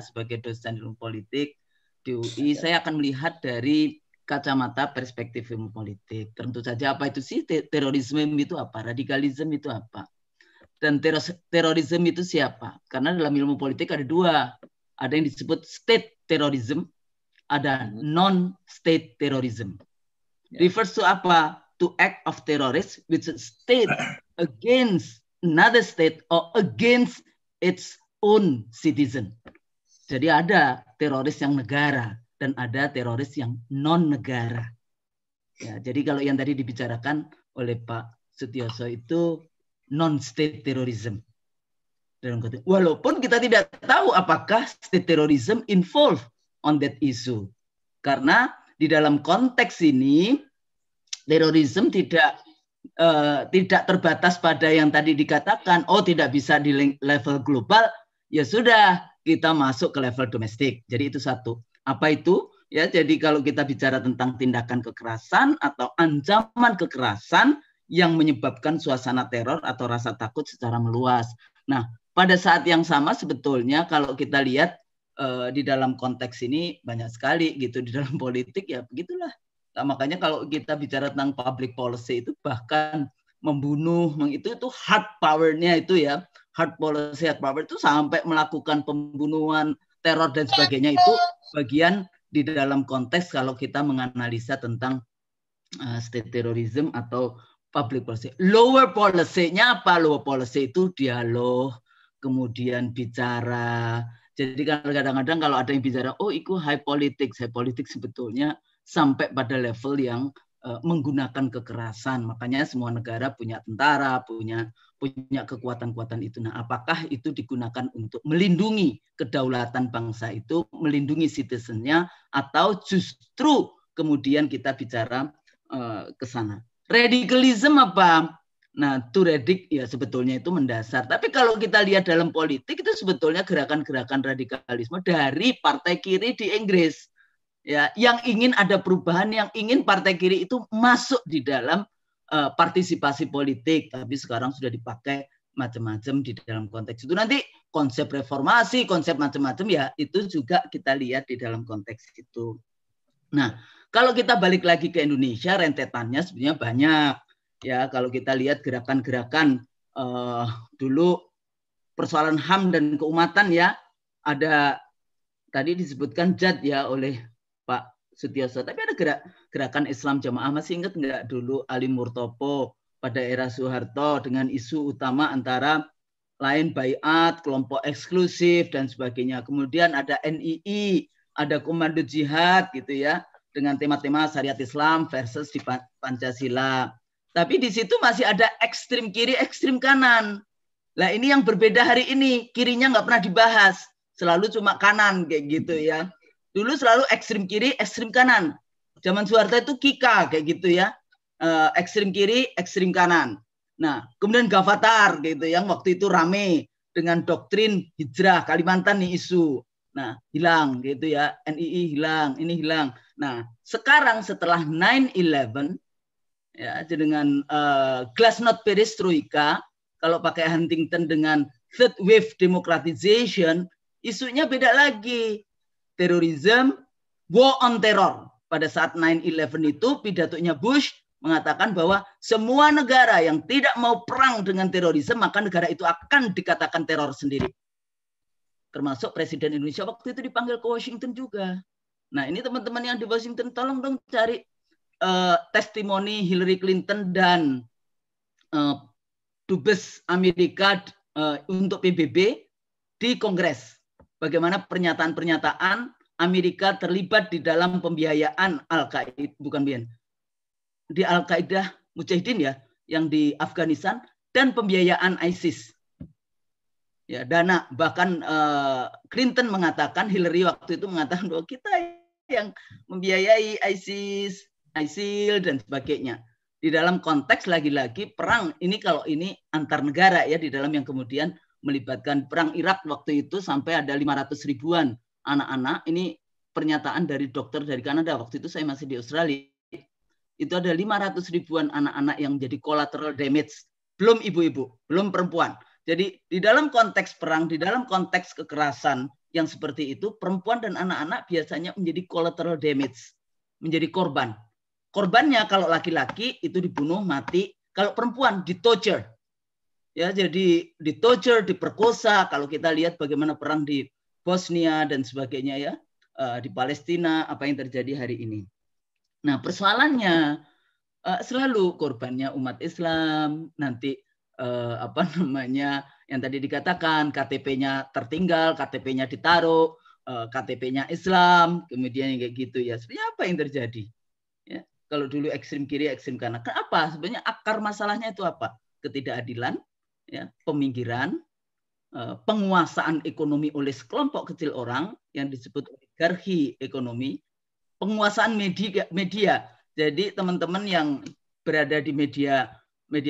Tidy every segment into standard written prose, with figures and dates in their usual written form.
sebagai dosen ilmu politik di UI, saya akan melihat dari kacamata perspektif ilmu politik. Tentu saja apa itu sih terorisme itu apa, radikalisme itu apa, dan terorisme itu siapa? Karena dalam ilmu politik ada dua, ada yang disebut state terrorism, ada non-state terrorism. Refers to apa? To act of terrorist which is state against another state or against its own citizen. Jadi ada teroris yang negara dan ada teroris yang non-negara. Ya, jadi kalau yang tadi dibicarakan oleh Pak Sutioso itu non-state terrorism. Walaupun kita tidak tahu apakah state terrorism involved on that issue. Karena di dalam konteks ini terorisme tidak terbatas pada yang tadi dikatakan, oh tidak bisa di level global, ya sudah kita masuk ke level domestik. Jadi itu satu. Apa itu? Ya, jadi kalau kita bicara tentang tindakan kekerasan atau ancaman kekerasan yang menyebabkan suasana teror atau rasa takut secara meluas. Nah, pada saat yang sama sebetulnya kalau kita lihat di dalam konteks ini banyak sekali gitu di dalam politik ya begitulah. Nah, makanya kalau kita bicara tentang public policy itu bahkan membunuh, itu hard power-nya itu ya, hard policy, hard power itu sampai melakukan pembunuhan, teror dan sebagainya itu bagian di dalam konteks kalau kita menganalisa tentang state terrorism atau public policy. Lower policy-nya apa? Lower policy itu dialog, kemudian bicara. Jadi kadang-kadang kalau ada yang bicara, oh itu high politics sebetulnya sampai pada level yang menggunakan kekerasan. Makanya semua negara punya tentara, punya kekuatan-kekuatan itu. Nah, apakah itu digunakan untuk melindungi kedaulatan bangsa itu, melindungi citizennya, atau justru kemudian kita bicara ke sana. Radikalisme apa? Nah, to radik ya sebetulnya itu mendasar. Tapi kalau kita lihat dalam politik itu sebetulnya gerakan-gerakan radikalisme dari partai kiri di Inggris. Ya, yang ingin ada perubahan, yang ingin partai kiri itu masuk di dalam partisipasi politik, tapi sekarang sudah dipakai macam-macam di dalam konteks itu. Nanti konsep reformasi, konsep macam-macam ya itu juga kita lihat di dalam konteks itu. Nah, kalau kita balik lagi ke Indonesia, rentetannya sebenarnya banyak. Ya, kalau kita lihat gerakan-gerakan dulu persoalan HAM dan keumatan ya, ada tadi disebutkan JAD ya oleh Pak Sutioso, tapi ada gerakan Islam Jamaah, masih ingat nggak dulu Ali Murtopo pada era Soeharto dengan isu utama antara lain baiat, kelompok eksklusif dan sebagainya. Kemudian ada NII, ada Komando Jihad gitu ya, dengan tema-tema syariat Islam versus di Pancasila. Tapi di situ masih ada ekstrim kiri, ekstrim kanan. Nah ini yang berbeda hari ini, kirinya nggak pernah dibahas, selalu cuma kanan kayak gitu ya. Dulu selalu ekstrim kiri, ekstrim kanan. Zaman Soeharto itu Kika kayak gitu ya. Ekstrim kiri, ekstrim kanan. Nah, kemudian Gavatar gitu yang waktu itu rame dengan doktrin hijrah Kalimantan nih isu. Nah, hilang gitu ya. NII hilang, ini hilang. Nah, sekarang setelah 9/11 ya dengan Glasnost Perestroika, kalau pakai Huntington dengan third wave democratization, isunya beda lagi. Terorisme, war on terror. Pada saat 9/11 itu pidatonya Bush mengatakan bahwa semua negara yang tidak mau perang dengan terorisme maka negara itu akan dikatakan teror sendiri. Termasuk Presiden Indonesia waktu itu dipanggil ke Washington juga. Nah ini teman-teman yang di Washington tolong dong cari testimoni Hillary Clinton dan Dubes Amerika untuk PBB di Kongres. Bagaimana pernyataan-pernyataan Amerika terlibat di dalam pembiayaan Al-Qaeda, bukan di Al-Qaeda Mujahidin ya, yang di Afghanistan, dan pembiayaan ISIS. Ya, dana bahkan Clinton mengatakan, Hillary waktu itu mengatakan bahwa kita yang membiayai ISIS, ISIL dan sebagainya. Di dalam konteks lagi-lagi perang ini, kalau ini antar negara ya, di dalam yang kemudian melibatkan perang Irak waktu itu sampai ada 500 ribuan anak-anak. Ini pernyataan dari dokter dari Kanada. Waktu itu saya masih di Australia. Itu ada 500 ribuan anak-anak yang menjadi collateral damage. Belum ibu-ibu, belum perempuan. Jadi di dalam konteks perang, di dalam konteks kekerasan, yang seperti itu, perempuan dan anak-anak biasanya menjadi collateral damage, menjadi korban. Korbannya kalau laki-laki itu dibunuh, mati. Kalau perempuan di-torture. Ya, jadi di-torture, diperkosa. Kalau kita lihat bagaimana perang di Bosnia dan sebagainya ya, di Palestina, apa yang terjadi hari ini. Nah, persoalannya selalu korbannya umat Islam, nanti apa namanya yang tadi dikatakan KTP-nya tertinggal, KTP-nya ditaruh, KTP-nya Islam, kemudian kayak gitu ya. Sebenarnya apa yang terjadi? Ya, kalau dulu ekstrem kiri, ekstrem kanan. Kenapa? Sebenarnya akar masalahnya itu apa? Ketidakadilan, ya, peminggiran, penguasaan ekonomi oleh sekelompok kecil orang yang disebut oligarki ekonomi, penguasaan media. Jadi teman-teman yang berada di media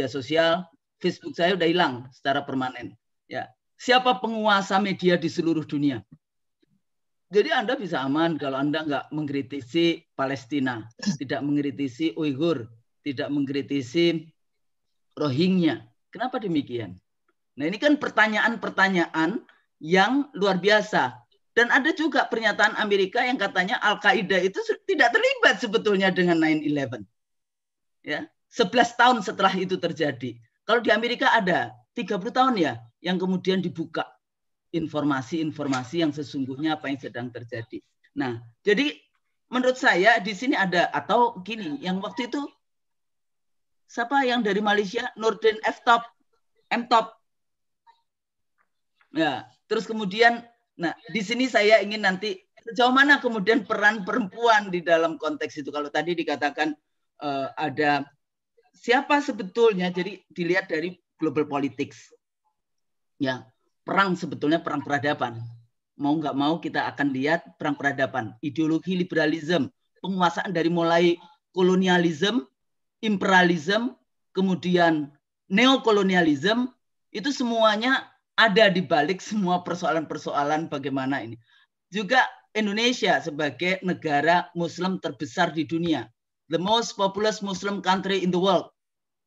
sosial, Facebook saya udah hilang secara permanen. Ya, siapa penguasa media di seluruh dunia? Jadi Anda bisa aman kalau Anda nggak mengkritisi Palestina, tidak mengkritisi Uighur, tidak mengkritisi Rohingya. Kenapa demikian? Nah, ini kan pertanyaan-pertanyaan yang luar biasa. Dan ada juga pernyataan Amerika yang katanya Al-Qaeda itu tidak terlibat sebetulnya dengan 9/11. Ya, 11 tahun setelah itu terjadi. Kalau di Amerika ada 30 tahun ya yang kemudian dibuka informasi-informasi yang sesungguhnya apa yang sedang terjadi. Nah, jadi menurut saya di sini ada, atau gini, yang waktu itu siapa yang dari Malaysia, Nurdin M-Top. Ya, terus kemudian, nah di sini saya ingin nanti sejauh mana kemudian peran perempuan di dalam konteks itu. Kalau tadi dikatakan ada siapa sebetulnya, jadi dilihat dari global politics. Ya, perang sebetulnya perang peradaban. Mau nggak mau kita akan lihat perang peradaban. Ideologi liberalisme, penguasaan dari mulai kolonialisme, imperialisme, kemudian neokolonialisme, itu semuanya ada di balik semua persoalan-persoalan bagaimana ini. Juga Indonesia sebagai negara Muslim terbesar di dunia. The most populous Muslim country in the world.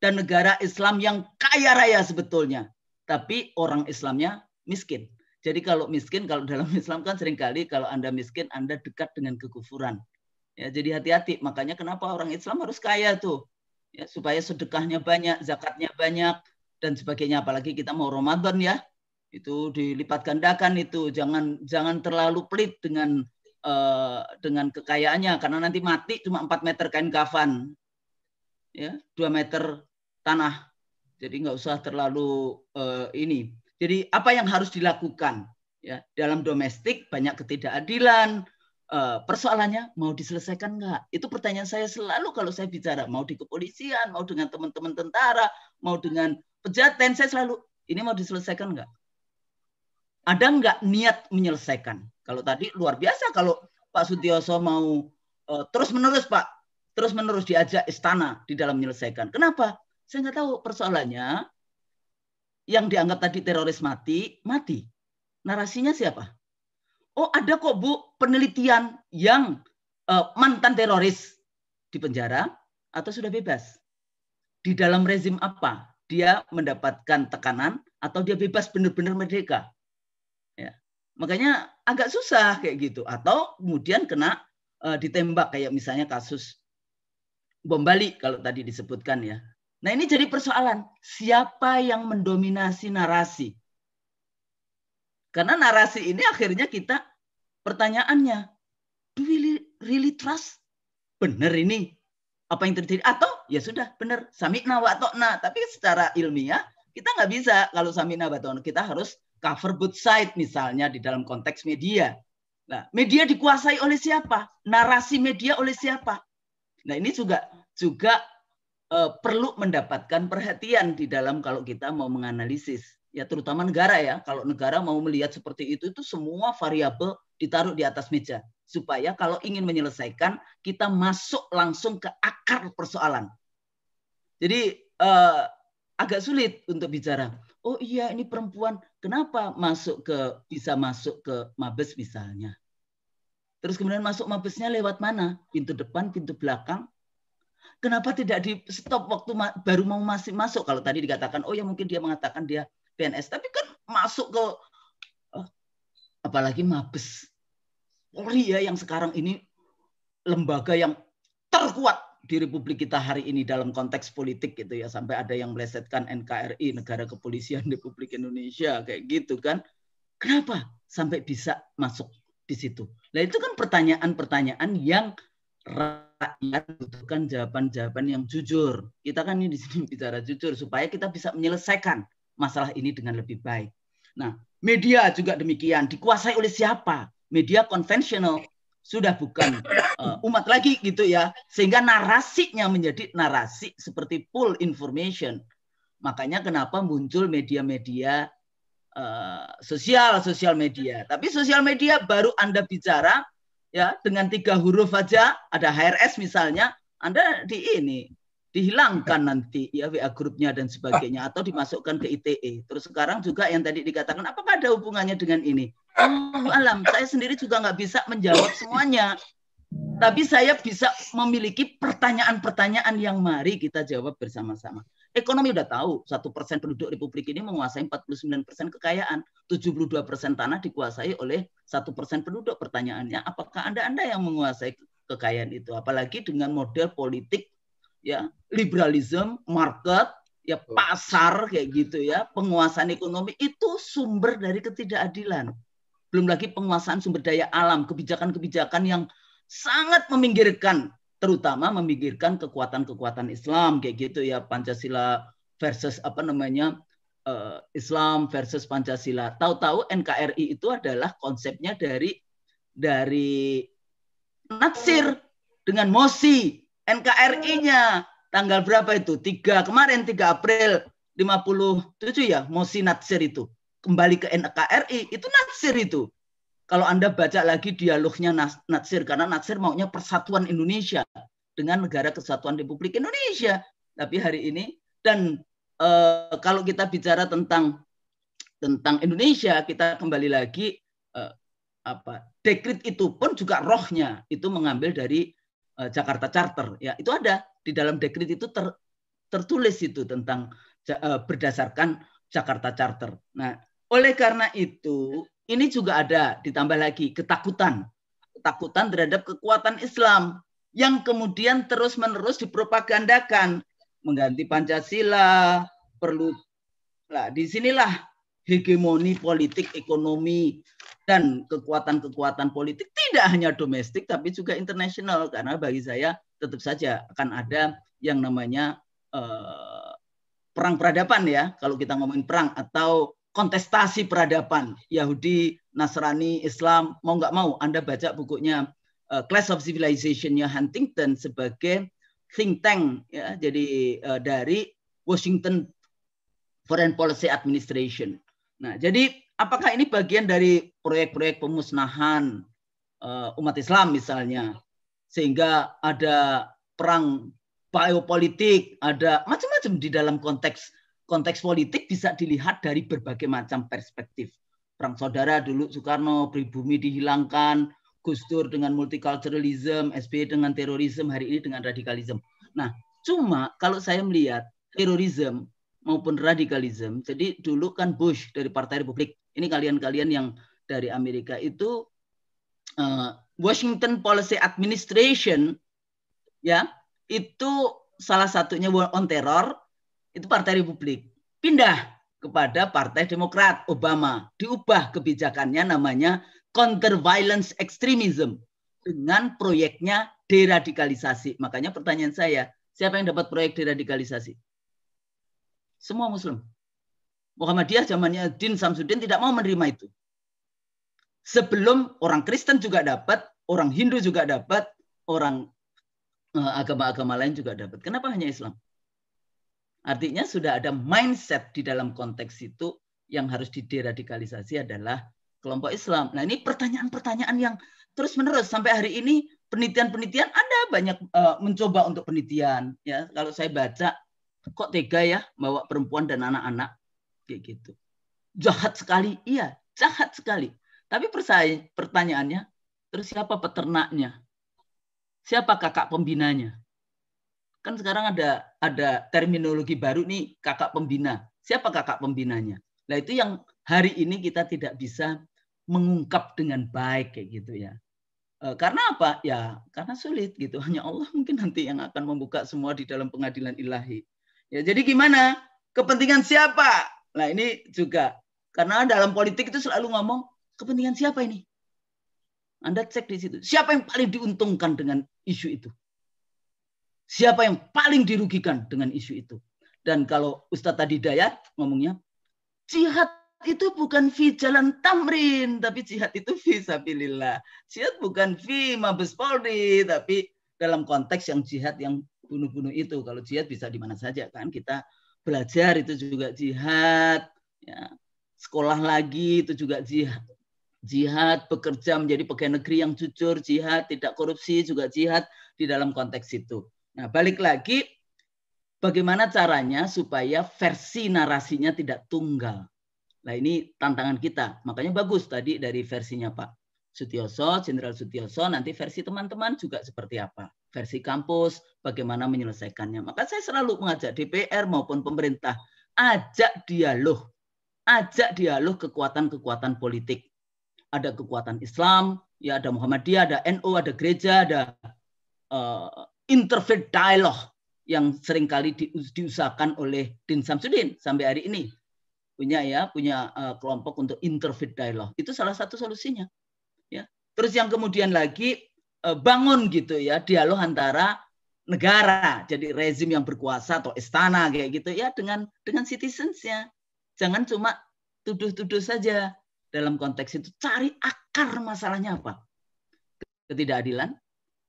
Dan negara Islam yang kaya raya sebetulnya. Tapi orang Islamnya miskin. Jadi kalau miskin, kalau dalam Islam kan seringkali kalau Anda miskin, Anda dekat dengan kekufuran. Ya, jadi hati-hati. Makanya kenapa orang Islam harus kaya tuh. Ya, supaya sedekahnya banyak, zakatnya banyak, dan sebagainya. Apalagi kita mau Ramadan ya. Itu dilipat gandakan itu. Jangan terlalu pelit dengan kekayaannya. Karena nanti mati cuma 4 meter kain kafan. Ya, 2 meter tanah. Jadi nggak usah terlalu ini. Jadi apa yang harus dilakukan? Ya, dalam domestik banyak ketidakadilan. Persoalannya mau diselesaikan nggak? Itu pertanyaan saya selalu kalau saya bicara. Mau di kepolisian, mau dengan teman-teman tentara, mau dengan pejaten, saya selalu, ini mau diselesaikan nggak? Ada nggak niat menyelesaikan? Kalau tadi luar biasa kalau Pak Sutioso mau terus-menerus Pak, terus-menerus diajak istana di dalam menyelesaikan. Kenapa? Saya nggak tahu persoalannya. Yang dianggap tadi teroris mati. Narasinya siapa? Oh ada kok Bu penelitian yang mantan teroris di penjara atau sudah bebas. Di dalam rezim apa? Dia mendapatkan tekanan atau dia bebas benar-benar merdeka. Ya. Makanya agak susah kayak gitu. Atau kemudian kena ditembak kayak misalnya kasus bom Bali kalau tadi disebutkan ya. Nah ini jadi persoalan, siapa yang mendominasi narasi? Karena narasi ini akhirnya kita, pertanyaannya, do we really trust? Benar ini apa yang terjadi? Atau ya sudah benar, sami'na wa ta'na. Tapi secara ilmiah kita nggak bisa kalau sami'na wa ta'na. Kita harus cover both side misalnya di dalam konteks media. Nah, media dikuasai oleh siapa? Narasi media oleh siapa? Nah ini juga perlu mendapatkan perhatian di dalam kalau kita mau menganalisis. Ya terutama negara ya. Kalau negara mau melihat seperti itu semua variabel ditaruh di atas meja. Supaya kalau ingin menyelesaikan, kita masuk langsung ke akar persoalan. Jadi agak sulit untuk bicara. Oh iya ini perempuan, kenapa bisa masuk ke Mabes misalnya. Terus kemudian masuk Mabesnya lewat mana? Pintu depan, pintu belakang. Kenapa tidak di stop waktu baru mau masuk? Kalau tadi dikatakan, oh ya mungkin dia mengatakan dia PNS, tapi kan masuk ke apalagi Mabes Polri ya, yang sekarang ini lembaga yang terkuat di Republik kita hari ini dalam konteks politik gitu ya, sampai ada yang melesetkan NKRI, Negara Kepolisian Republik Indonesia, kayak gitu kan. Kenapa sampai bisa masuk di situ? Nah itu kan pertanyaan-pertanyaan yang rakyat butuhkan jawaban-jawaban yang jujur. Kita kan ini di sini bicara jujur supaya kita bisa menyelesaikan masalah ini dengan lebih baik. Nah, media juga demikian, dikuasai oleh siapa? Media konvensional sudah bukan umat lagi gitu ya, sehingga narasinya menjadi narasi seperti full information. Makanya kenapa muncul media-media sosial media. Tapi sosial media baru Anda bicara ya dengan 3 huruf aja, ada HRS misalnya, Anda dihilangkan nanti ya WA grupnya dan sebagainya, atau dimasukkan ke ITE. Terus sekarang juga yang tadi dikatakan, apakah ada hubungannya dengan ini? Oh alam, saya sendiri juga nggak bisa menjawab semuanya. Tapi saya bisa memiliki pertanyaan-pertanyaan yang mari kita jawab bersama-sama. Ekonomi udah tahu, 1% penduduk Republik ini menguasai 49% kekayaan. 72% tanah dikuasai oleh 1% penduduk. Pertanyaannya, apakah Anda yang menguasai kekayaan itu? Apalagi dengan model politik, ya liberalisme, market, ya pasar kayak gitu ya. Penguasaan ekonomi itu sumber dari ketidakadilan. Belum lagi penguasaan sumber daya alam, kebijakan-kebijakan yang sangat meminggirkan, terutama meminggirkan kekuatan-kekuatan Islam kayak gitu ya, Pancasila versus Islam versus Pancasila. Tahu-tahu NKRI itu adalah konsepnya dari Natsir dengan Mosi. NKRI-nya tanggal berapa itu? 3 April 57 ya, Mosi Natsir itu. Kembali ke NKRI, itu Natsir itu. Kalau Anda baca lagi dialognya Natsir, karena Natsir maunya persatuan Indonesia dengan Negara Kesatuan Republik Indonesia. Tapi hari ini, dan kalau kita bicara tentang Indonesia, kita kembali lagi dekrit itu pun juga rohnya itu mengambil dari Jakarta Charter. Ya, itu ada di dalam dekrit itu tertulis itu tentang berdasarkan Jakarta Charter. Nah, oleh karena itu ini juga ada ditambah lagi ketakutan terhadap kekuatan Islam yang kemudian terus-menerus dipropagandakan, mengganti Pancasila, perlu lah disinilah hegemoni politik, ekonomi, dan kekuatan-kekuatan politik tidak hanya domestik tapi juga internasional, karena bagi saya tetap saja akan ada yang namanya perang peradaban ya, kalau kita ngomongin perang, atau kontestasi peradaban Yahudi, Nasrani, Islam, mau nggak mau Anda baca bukunya Clash of Civilization-nya Huntington sebagai think tank ya, jadi dari Washington Foreign Policy Administration. Nah, jadi apakah ini bagian dari proyek-proyek pemusnahan umat Islam misalnya, sehingga ada perang biopolitik, ada macam-macam di dalam konteks politik bisa dilihat dari berbagai macam perspektif. Perang saudara dulu Soekarno, pribumi dihilangkan, Gus Dur dengan multiculturalism, SBY dengan terorisme, hari ini dengan radikalisme. Nah, cuma kalau saya melihat terorisme maupun radikalisme, jadi dulu kan Bush dari Partai Republik, ini kalian-kalian yang dari Amerika itu Washington Policy Administration, ya itu salah satunya War on Terror, itu Partai Republik, pindah kepada Partai Demokrat, Obama, diubah kebijakannya namanya Counter Violence Extremism dengan proyeknya deradikalisasi. Makanya pertanyaan saya, siapa yang dapat proyek deradikalisasi? Semua Muslim. Muhammadiyah zamannya Din Samsudin tidak mau menerima itu. Sebelum orang Kristen juga dapat, orang Hindu juga dapat, orang agama-agama lain juga dapat. Kenapa hanya Islam? Artinya sudah ada mindset di dalam konteks itu yang harus dideradikalisasi adalah kelompok Islam. Nah ini pertanyaan-pertanyaan yang terus-menerus sampai hari ini, penelitian-penelitian ada banyak mencoba untuk penelitian. Ya kalau saya baca, kok tega ya bawa perempuan dan anak-anak kayak gitu. Jahat sekali, iya jahat sekali. Tapi pertanyaannya, terus siapa peternaknya? Siapa kakak pembinanya? Kan sekarang ada terminologi baru nih, kakak pembina. Siapa kakak pembinanya? Nah itu yang hari ini kita tidak bisa mengungkap dengan baik kayak gitu ya. Karena apa? Ya karena sulit gitu. Hanya Allah mungkin nanti yang akan membuka semua di dalam pengadilan ilahi. Ya, jadi gimana? Kepentingan siapa? Nah ini juga karena dalam politik itu selalu ngomong kepentingan siapa ini? Anda cek di situ. Siapa yang paling diuntungkan dengan isu itu? Siapa yang paling dirugikan dengan isu itu? Dan kalau Ustadz tadi Dayat ngomongnya, jihad itu bukan fi jalan tamrin, tapi jihad itu fi sabilillah. Jihad bukan fi Mabes Polri, tapi dalam konteks yang jihad yang bunuh-bunuh itu. Kalau jihad bisa di mana saja kan, kita belajar itu juga jihad, ya. Sekolah lagi itu juga jihad. Jihad, bekerja menjadi pegawai negeri yang jujur, jihad, tidak korupsi juga jihad di dalam konteks itu. Nah, balik lagi, bagaimana caranya supaya versi narasinya tidak tunggal. Nah ini tantangan kita. Makanya bagus tadi dari versinya Pak Sutioso, Jenderal Sutioso, nanti versi teman-teman juga seperti apa. Versi kampus, bagaimana menyelesaikannya. Maka saya selalu mengajak DPR maupun pemerintah, ajak dialog kekuatan-kekuatan politik. Ada kekuatan Islam, ya ada Muhammadiyah, ada NU, ada gereja, ada interfaith dialogue yang seringkali diusahakan oleh Din Samsudin sampai hari ini. Punya kelompok untuk interfaith dialogue. Itu salah satu solusinya. Ya. Terus yang kemudian lagi bangun gitu ya dialog antara negara, jadi rezim yang berkuasa atau istana kayak gitu ya dengan citizens-nya. Jangan cuma tuduh-tuduh saja dalam konteks itu. Cari akar masalahnya apa? Ketidakadilan,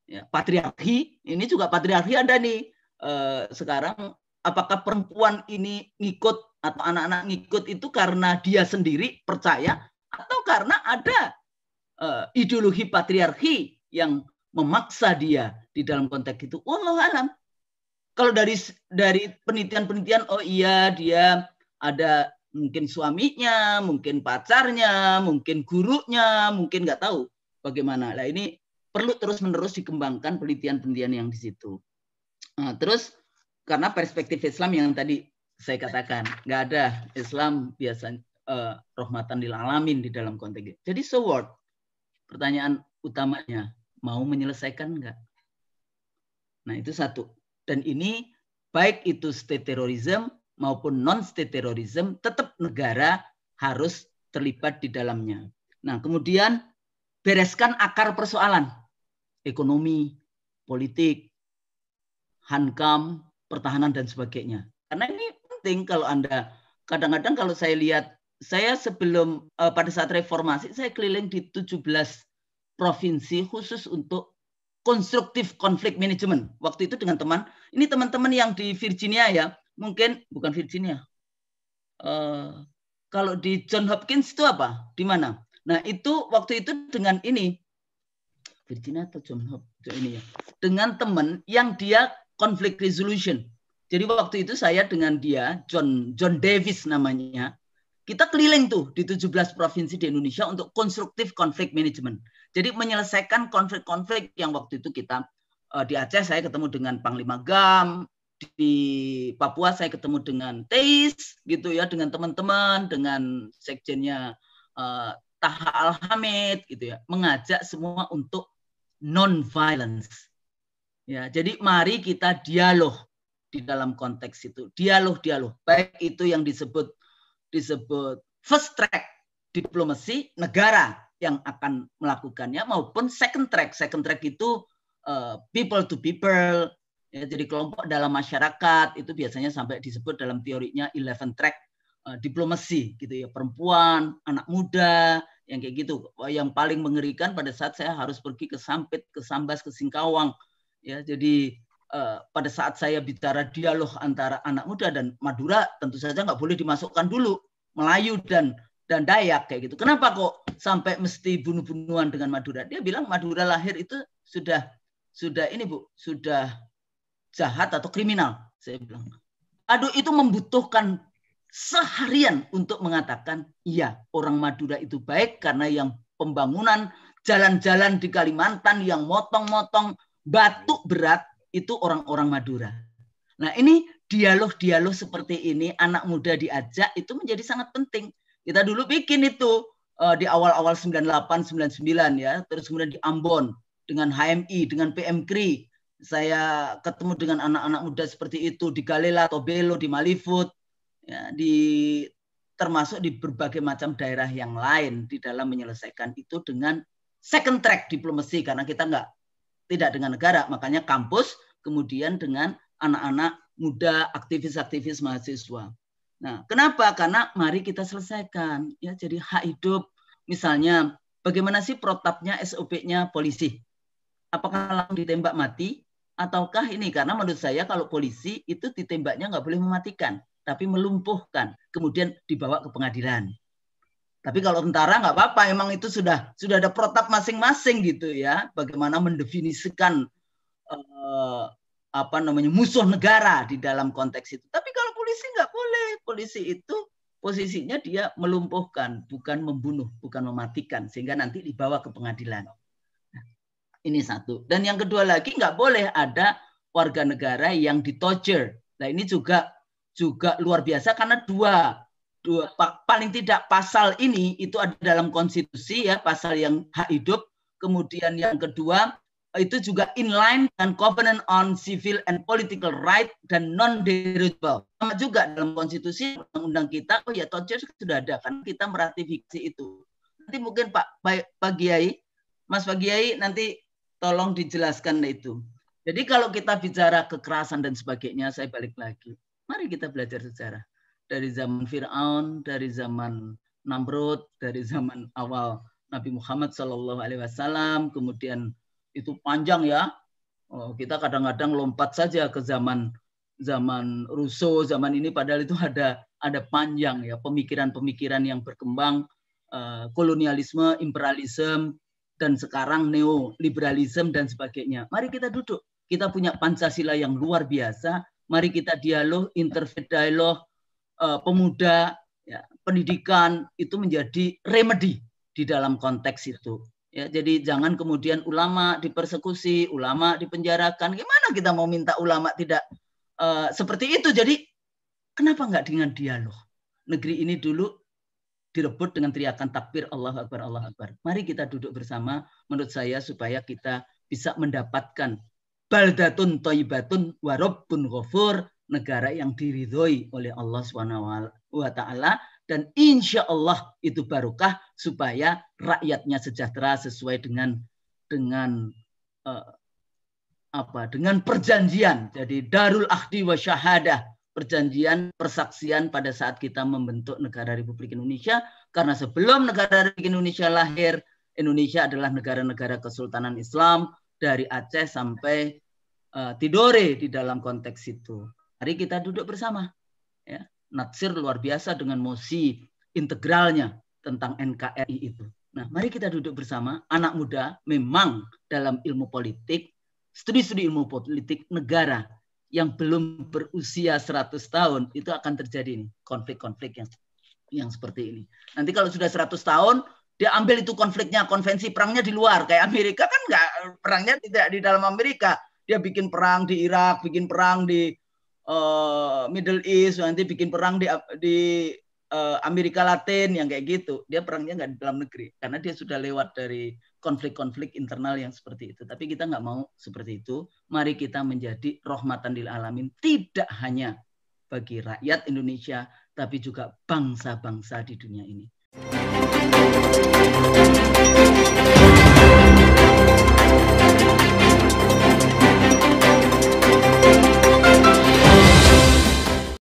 ya, patriarki. Ini juga patriarki ada nih sekarang. Apakah perempuan ini ngikut atau anak-anak ngikut itu karena dia sendiri percaya atau karena ada ideologi patriarki yang memaksa dia di dalam konteks itu? Wallahu alam. Kalau dari penelitian-penelitian, oh iya dia ada mungkin suaminya, mungkin pacarnya, mungkin gurunya, mungkin nggak tahu bagaimana. Nah ini perlu terus-menerus dikembangkan penelitian-penelitian yang di situ. Nah, terus karena perspektif Islam yang tadi saya katakan, nggak ada Islam biasanya rahmatan lil alamin di dalam konteks itu. Jadi so what? Pertanyaan utamanya, mau menyelesaikan nggak? Nah itu satu. Dan ini baik itu state terrorism maupun non-state terrorism, tetap negara harus terlibat di dalamnya. Nah kemudian bereskan akar persoalan. Ekonomi, politik, hankam, pertahanan dan sebagainya. Karena ini penting kalau Anda, kadang-kadang kalau saya lihat, saya sebelum pada saat reformasi, saya keliling di 17 provinsi khusus untuk konstruktif konflik management. Waktu itu dengan ini teman-teman yang di Virginia ya, mungkin bukan Virginia. Kalau di John Hopkins itu apa? Di mana? Nah itu waktu itu dengan ini, Virginia atau John Hopkins ini ya, dengan teman yang dia conflict resolution. Jadi waktu itu saya dengan dia, John Davis namanya, kita keliling tuh di 17 provinsi di Indonesia untuk konstruktif conflict management. Jadi menyelesaikan konflik-konflik yang waktu itu kita di Aceh saya ketemu dengan Panglima GAM, di Papua saya ketemu dengan TEIS gitu ya, dengan teman-teman, dengan sekjennya Taha Al-Hamid gitu ya, mengajak semua untuk non-violence. Ya, jadi mari kita dialog di dalam konteks itu. Dialog. Baik itu yang disebut first track diplomasi negara yang akan melakukannya maupun second track. Second track itu people to people. Ya, jadi kelompok dalam masyarakat itu biasanya sampai disebut dalam teorinya 11 track diplomasi gitu ya. Perempuan, anak muda, yang kayak gitu. Yang paling mengerikan pada saat saya harus pergi ke Sampit, ke Sambas, ke Singkawang. Ya, jadi pada saat saya bicara dialog antara anak muda dan Madura, tentu saja nggak boleh dimasukkan dulu Melayu dan Dayak kayak gitu. Kenapa kok sampai mesti bunuh-bunuhan dengan Madura? Dia bilang Madura lahir itu sudah ini Bu, sudah jahat atau kriminal. Saya bilang, aduh itu membutuhkan seharian untuk mengatakan iya orang Madura itu baik karena yang pembangunan jalan-jalan di Kalimantan yang motong-motong batu berat itu orang-orang Madura. Nah ini dialog-dialog seperti ini anak muda diajak itu menjadi sangat penting. Kita dulu bikin itu di awal-awal 98, 99 ya, terus kemudian di Ambon dengan HMI, dengan PMKRI, saya ketemu dengan anak-anak muda seperti itu di Galela, Tobelo, di Malifut, ya, termasuk di berbagai macam daerah yang lain di dalam menyelesaikan itu dengan second track diplomasi, karena kita tidak dengan negara, makanya kampus kemudian dengan anak-anak muda, aktivis-aktivis mahasiswa. Nah, kenapa? Karena mari kita selesaikan, ya. Jadi hak hidup, misalnya, bagaimana sih protapnya, SOP-nya polisi? Apakah langsung ditembak mati? Ataukah ini? Karena menurut saya kalau polisi itu ditembaknya nggak boleh mematikan, tapi melumpuhkan, kemudian dibawa ke pengadilan. Tapi kalau tentara nggak apa-apa, emang itu sudah ada protap masing-masing gitu ya. Bagaimana mendefinisikan musuh negara di dalam konteks itu. Tapi kalau polisi nggak boleh. Polisi itu posisinya dia melumpuhkan, bukan membunuh, bukan mematikan, sehingga nanti dibawa ke pengadilan. Nah, ini satu. Dan yang kedua lagi, nggak boleh ada warga negara yang di-torture. Nah, ini juga luar biasa karena dua paling tidak pasal ini itu ada dalam konstitusi ya, pasal yang hak hidup. Kemudian yang kedua itu juga inline dengan Covenant on Civil and Political Right dan non-derogable. Sama juga dalam konstitusi undang-undang kita, oh ya torture sudah ada, kan kita meratifikasi itu. Nanti mungkin Pak Kiai, Mas Pak Kiai nanti tolong dijelaskan itu. Jadi kalau kita bicara kekerasan dan sebagainya, saya balik lagi. Mari kita belajar sejarah. Dari zaman Fir'aun, dari zaman Namrud, dari zaman awal Nabi Muhammad SAW, kemudian itu panjang ya. Kita kadang-kadang lompat saja ke zaman Rousseau, zaman ini, padahal itu ada panjang ya, pemikiran-pemikiran yang berkembang, kolonialisme, imperialisme, dan sekarang neoliberalisme dan sebagainya. Mari kita duduk. Kita punya Pancasila yang luar biasa. Mari kita dialog, interfaith dialog, pemuda, ya, pendidikan itu menjadi remedi di dalam konteks itu. Ya, jadi jangan kemudian ulama dipersekusi, ulama dipenjarakan. Gimana kita mau minta ulama tidak seperti itu? Jadi kenapa nggak dengan dialog? Negeri ini dulu direbut dengan teriakan takbir Allahu Akbar, Allahu Akbar. Mari kita duduk bersama, menurut saya, supaya kita bisa mendapatkan baldatun thayyibatun wa rabbun ghafur, negara yang diridhoi oleh Allah SWT, dan insya Allah itu barokah supaya rakyatnya sejahtera sesuai dengan perjanjian. Jadi darul ahdi wa syahadah, perjanjian persaksian pada saat kita membentuk negara Republik Indonesia. Karena sebelum negara Republik Indonesia lahir, Indonesia adalah negara-negara Kesultanan Islam dari Aceh sampai Tidore di dalam konteks itu. Mari kita duduk bersama. Ya. Natsir luar biasa dengan mosi integralnya tentang NKRI itu. Nah, mari kita duduk bersama. Anak muda memang dalam ilmu politik, studi-studi ilmu politik negara yang belum berusia 100 tahun, itu akan terjadi nih konflik-konflik yang seperti ini. Nanti kalau sudah 100 tahun, dia ambil itu konfliknya, konvensi perangnya di luar. Kayak Amerika kan nggak, perangnya tidak di dalam Amerika. Dia bikin perang di Irak, bikin perang di Middle East, nanti bikin perang di Amerika Latin yang kayak gitu. Dia perangnya nggak di dalam negeri karena dia sudah lewat dari konflik-konflik internal yang seperti itu. Tapi kita nggak mau seperti itu. Mari kita menjadi rahmatan lil alamin, tidak hanya bagi rakyat Indonesia tapi juga bangsa-bangsa di dunia ini.